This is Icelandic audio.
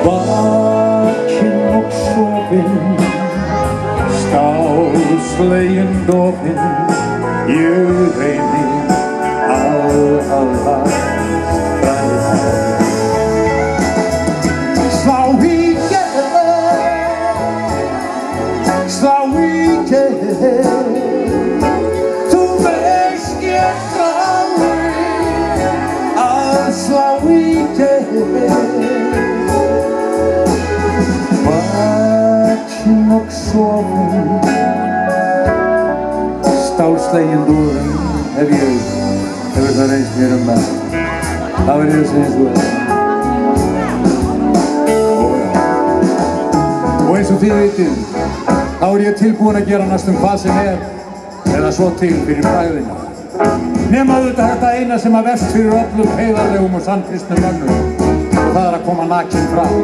Vakin och sovin, skálslegin dofin, ég reyni alla slá í gegn, þú veist ég þrái að slá í gegn. Vakin og sofin, stálslegin dofin, hefur það reynst mér að það verður þessi eins og það. Og eins og þið vitið, þá ég tilbúinn að gera næstum hvað sem eða svo til fyrir bragðina. Nema auðvitað þetta eina sem að verst fyrir öllum heiðarlegum og sannkristnum mönnum, og það að koma nakinn fram.